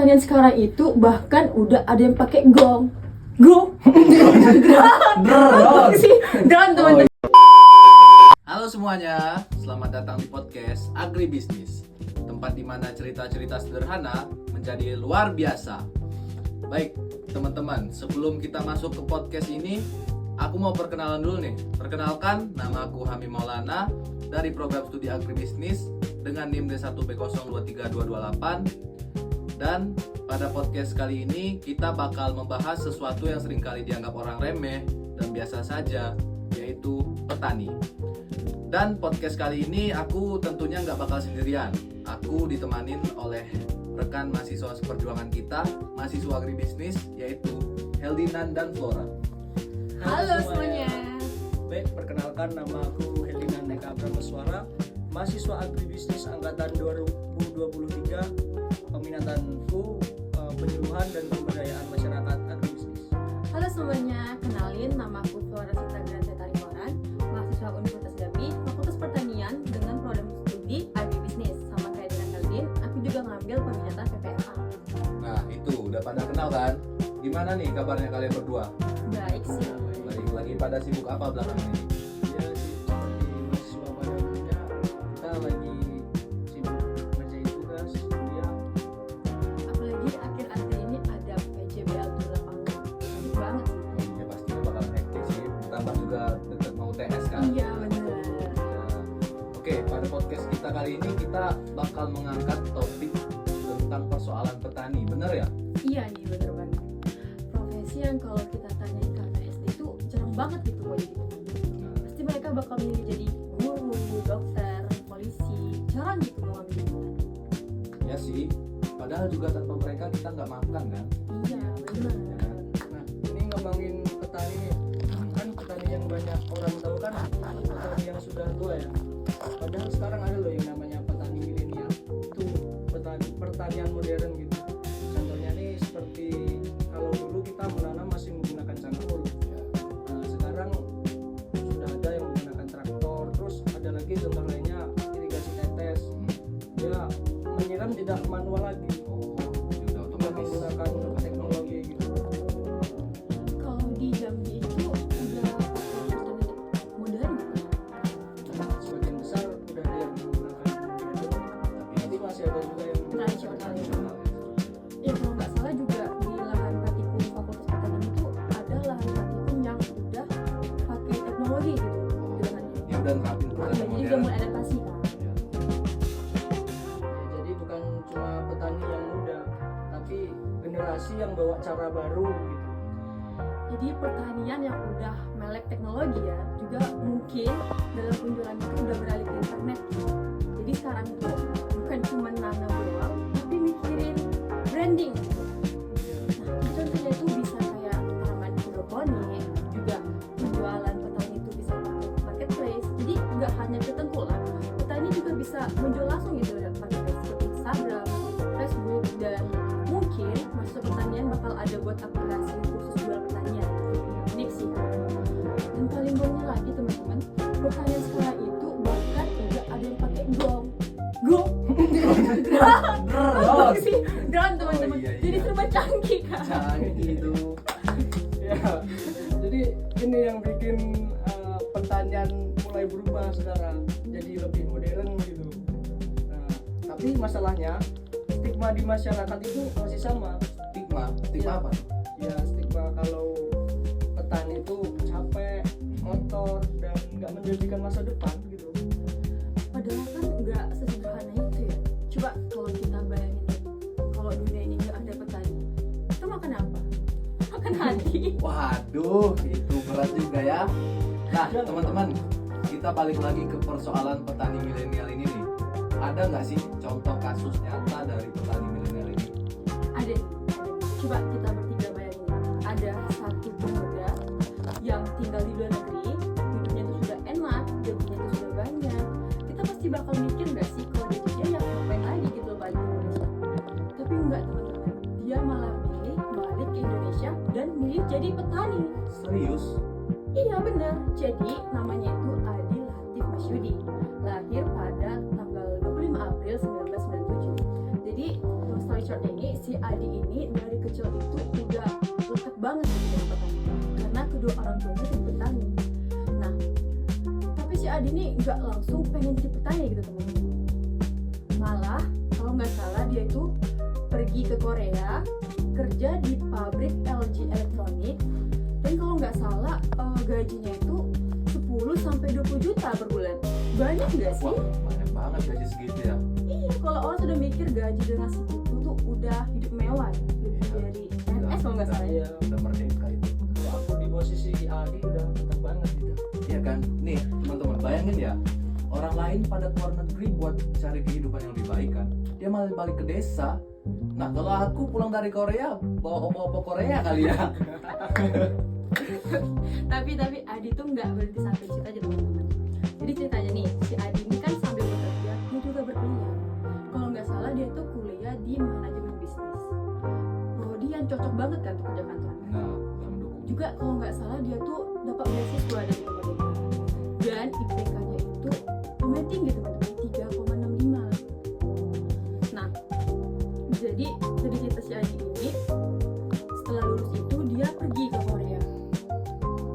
pertanian sekarang itu bahkan udah ada yang pakai gong. Drone teman-teman. Halo semuanya, selamat datang di podcast Agribisnis, tempat di mana cerita-cerita sederhana menjadi luar biasa. Baik, teman-teman, sebelum kita masuk ke podcast ini, aku mau perkenalan dulu nih. Perkenalkan, nama aku Hami Maulana dari program studi Agribisnis dengan NIM D1B023228. Dan pada podcast kali ini kita bakal membahas sesuatu yang seringkali dianggap orang remeh dan biasa saja, yaitu petani. Dan podcast kali ini aku tentunya nggak bakal sendirian. Aku ditemanin oleh rekan mahasiswa seperjuangan kita, mahasiswa agribisnis, yaitu Heldinan dan Flora. Halo semuanya. Baik, perkenalkan, nama aku Heldinan Neka Prameswara, mahasiswa agribisnis angkatan 2023. Peminatanku penyuluhan dan pemberdayaan masyarakat agribisnis. Halo semuanya, kenalin nama aku Flora Sita Grande Tarimoran, mahasiswa Universitas Gapi, Fakultas Pertanian dengan program studi Agribisnis. Sama kayak dengan Heldin, aku juga ngambil peminatan PPLA. Nah itu, udah pada kenal kan? Gimana nih kabarnya kalian berdua? Baik sih. Lagi pada sibuk apa belakangan ini? Ya sih, seperti mahasiswa pada umumnya, kita lagi sibuk ngerjain tugas kuliah. Apalagi akhir-akhir ini ada PJBL di lapangan. Asik banget sih. Ya pastinya bakal hektik sih, tambah juga deket mau TS kan? Iya benar. Oke, pada podcast kita kali ini kita bakal mengangkat topik tentang persoalan petani, bener ya? Iya nih bener banget. Profesi yang kalau kita tanyain ke anak SD itu jarang banget gitu mau jadi petani. Pasti mereka bakal milih jadi guru, dokter, polisi. Jarang gitu mau ambil petani. Ya sih, padahal juga tanpa mereka kita nggak makan kan? Iya benar. Nah, ini ngomongin petani nih. Kan petani yang banyak orang tahu kan petani yang sudah tua ya. Padahal sekarang ada loh yang namanya petani milenial. Itu pertanian modern gitu. Contohnya nih seperti kalau dulu kita menanam masih menggunakan cangkul. Nah, sekarang sudah ada yang menggunakan traktor. Terus ada lagi contoh lainnya irigasi tetes. Dia menyiram tidak manual lagi. Oh, ini udah Dia otomatis. menggunakan teknologi gitu. Kalau di Jambi itu udah pakai petani modern gitu. Sebagian besar udah ada yang menggunakan modern, tapi masih ada juga yang Tradisional ya. Ya kalau nggak salah juga di lahan praktikum Fakultas Pertanian itu ada lahan praktikum yang udah pakai teknologi gitu. Di lahannya. Ini udah nerapin Iya, produk jadi udah modern. mulai adaptasi kan. Ya. jadi bukan cuma petani yang muda, tapi generasi yang bawa cara baru gitu. Jadi pertanian yang udah melek teknologi ya juga mungkin dalam penjualannya itu udah beralih ke internet. Jadi sekarang itu bukan cuma nanam doang, tapi mikirin branding. Nah, contohnya itu bisa kayak tanaman hidroponik, juga penjualan petani itu bisa pakai marketplace. Jadi nggak hanya ke tengkulak, petani juga bisa menjual langsung gitu lewat marketplace seperti Instagram, Facebook, dan mungkin masuk pertanian bakal ada buat aplikasi khusus jual pertanian. Unik sih. Dan paling bongnya lagi teman-teman, pertanian sekarang itu bahkan udah ada yang pakai gong. Sih, drone teman-teman. Oh, iya. Jadi serba canggih kan. Canggih itu. Ya, jadi ini yang bikin pertanian mulai berubah sekarang, jadi lebih modern gitu. Nah, tapi masalahnya stigma di masyarakat itu masih sama. Stigma Iya. apa? Ya, stigma kalau petani itu capek, kotor, dan nggak menjanjikan masa depan gitu. Padahal kan nggak sesederhana itu ya. Coba kalau kita bayangin deh, kalau dunia ini nggak ada petani, kita makan apa? Makan hati. Waduh, itu berat juga ya. Nah, teman-teman, kita balik lagi ke persoalan petani milenial ini nih. Ada nggak sih contoh kasus nyata dari petani milenial ini? Ada. Coba kita bertiga bayangin. Ada satu pemuda yang tinggal di luar negeri, hidupnya itu sudah enak, gajinya itu sudah banyak. Kita pasti bakal mikir nggak sih kalau dia kerja ya ngapain lagi gitu balik ke Indonesia. Tapi enggak teman-teman, dia malah milih balik ke Indonesia dan milih jadi petani. Serius? Iya benar. Jadi namanya itu Adil Latif Masyudi. Lahir pada tanggal 25 April 1997. Jadi story shortnya ini, si Adi ini dari kecil itu udah lekat banget gitu dengan petani karena kedua orang tuanya jadi petani. Nah, tapi si Adi ini nggak langsung pengen jadi petani gitu teman-teman. Malah kalau nggak salah dia itu pergi ke Korea kerja di pabrik LG Elektronik, dan kalau nggak salah gajinya itu 10-20 juta per bulan. Banyak nggak sih? Wah, banyak banget gaji segitu ya. Iya, kalau orang sudah mikir gaji dengan segitu tuh udah hidup mewah, lebih Iya. dari PNS kalau nggak salah. Iya, Udah merdeka itu. kalau aku di posisi Adi udah mantap banget gitu. Iya kan? Nih teman-teman, bayangin ya, orang lain pada keluar negeri buat cari kehidupan yang lebih baik kan, dia malah balik ke desa. Nah kalau aku pulang dari Korea bawa opo-opo Korea kali ya. Tapi Adi tuh nggak berhenti sampai di situ aja teman-teman. Jadi ceritanya nih, si Adi ini kan sambil bekerja dia juga berkuliah. Kalau nggak salah dia tuh kuliah di manajemen bisnis. Dia cocok banget kan untuk kerja kantoran. Nah, yang mendukung. Juga kalau nggak salah dia tuh dapat beasiswa dari pemerintah, dan IPK-nya itu lumayan tinggi teman-teman, 3,65. Nah, jadi dari cerita si Adi ini, setelah lulus itu dia pergi ke Korea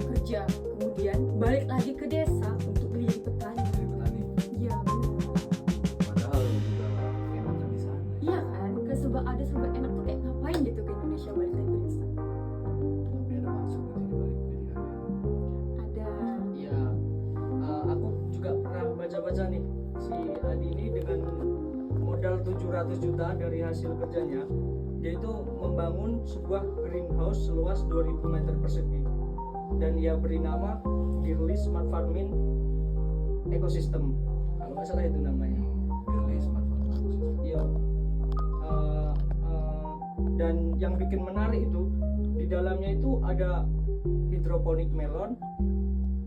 kerja, kemudian balik lagi ke desa untuk jadi petani. Jadi petani. Iya benar. Padahal juga enak kan di sana. Iya kan, ke serba ada serba enak tuh, kayak ngapain gitu ke Indonesia balik lagi ke desa. Tapi ada maksud di sini balik pilihannya. Ada. Iya, aku juga pernah baca-baca nih, si Adi ini dengan modal 700 juta dari hasil kerjanya, dia itu membangun sebuah greenhouse seluas 2000 meter persegi, dan ia beri nama Girly Smart Farming Ecosystem, kalau nggak salah itu namanya. Girly Smart Farming. Iya. Dan yang bikin menarik itu di dalamnya itu ada hidroponik melon,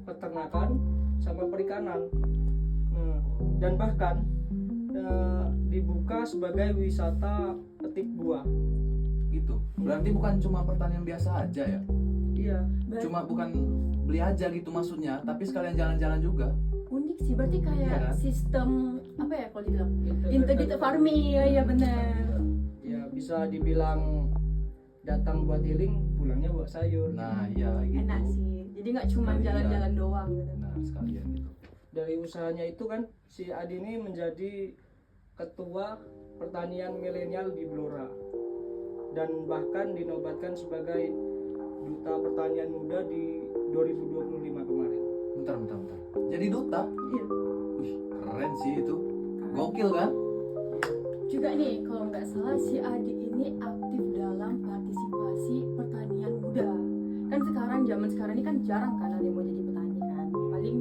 peternakan, sama perikanan. Dan bahkan dibuka sebagai wisata petik buah. Gitu. Berarti bukan cuma pertanian biasa aja ya. Iya. Cuma bukan beli aja gitu maksudnya, tapi sekalian jalan-jalan juga. Unik sih, berarti kayak Iya kan? sistem apa ya kalau dibilang integrated farming. Ya benar. Ya bisa dibilang datang buat healing, pulangnya buat sayur. Nah, iya gitu. Enak sih, jadi nggak cuma Iya. jalan-jalan doang gitu. Nah, sekalian gitu. Dari usahanya itu kan si Adi ini menjadi ketua pertanian milenial di Blora, dan bahkan dinobatkan sebagai duta pertanian muda di 2025 kemarin. Bentar. Jadi duta? Iya. Wih, keren sih itu. Gokil kan? Juga nih kalau nggak salah si Adi ini aktif dalam partisipasi pertanian muda. Kan zaman sekarang ini kan jarang kan ada yang mau jadi petani kan. Paling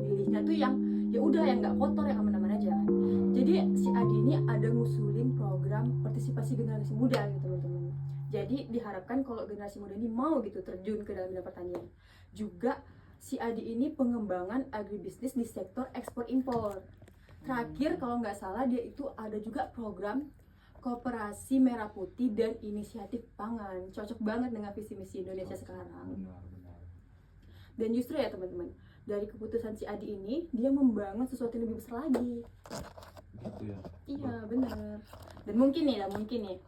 milihnya tuh yang ya udah yang nggak kotor, yang aman-aman aja kan. Jadi si Adi ini ada ngusulin program partisipasi generasi muda gitu teman-teman. Jadi diharapkan kalau generasi muda ini mau gitu terjun ke dalam bidang pertanian. Juga si Adi ini pengembangan agribisnis di sektor ekspor impor. Terakhir kalau nggak salah dia itu ada juga program Koperasi Merah Putih dan Inisiatif Pangan. Cocok banget dengan visi misi Indonesia sekarang. Benar. Dan justru ya teman-teman, dari keputusan si Adi ini dia membangun sesuatu yang lebih besar lagi. Gitu ya. Iya benar. Dan mungkin nih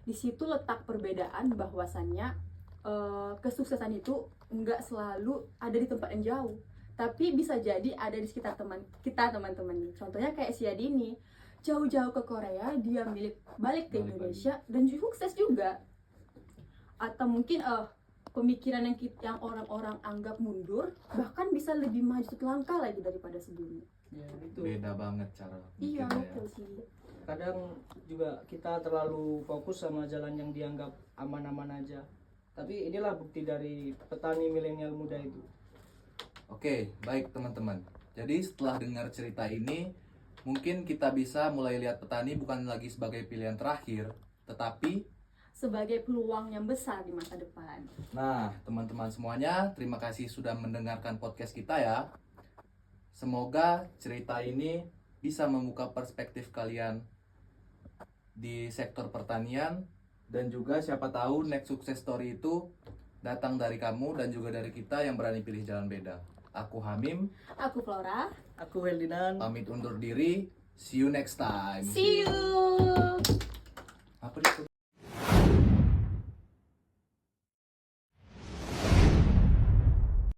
di situ letak perbedaan bahwasannya kesuksesan itu nggak selalu ada di tempat yang jauh, tapi bisa jadi ada di sekitar teman-teman nih. Contohnya kayak si Adi ini jauh-jauh ke Korea, dia balik ke Indonesia dan sukses juga. Atau mungkin pemikiran yang orang-orang anggap mundur bahkan bisa lebih maju selangkah lagi daripada sebelumnya. Ya, itu. Beda banget cara Iya mikirnya ya. betul sih. Kadang juga kita terlalu fokus sama jalan yang dianggap aman-aman aja. Tapi inilah bukti dari petani milenial muda itu. Oke, baik teman-teman. Jadi setelah dengar cerita ini, mungkin kita bisa mulai lihat petani bukan lagi sebagai pilihan terakhir, tetapi Sebagai peluang yang besar di masa depan. nah, teman-teman semuanya, terima kasih sudah mendengarkan podcast kita ya. Semoga cerita ini bisa membuka perspektif kalian di sektor pertanian, dan juga siapa tahu next success story itu datang dari kamu dan juga dari kita yang berani pilih jalan beda. Aku Hamim, Aku Flora. Aku Heldinan. pamit undur diri. See you next time. See you. apa itu?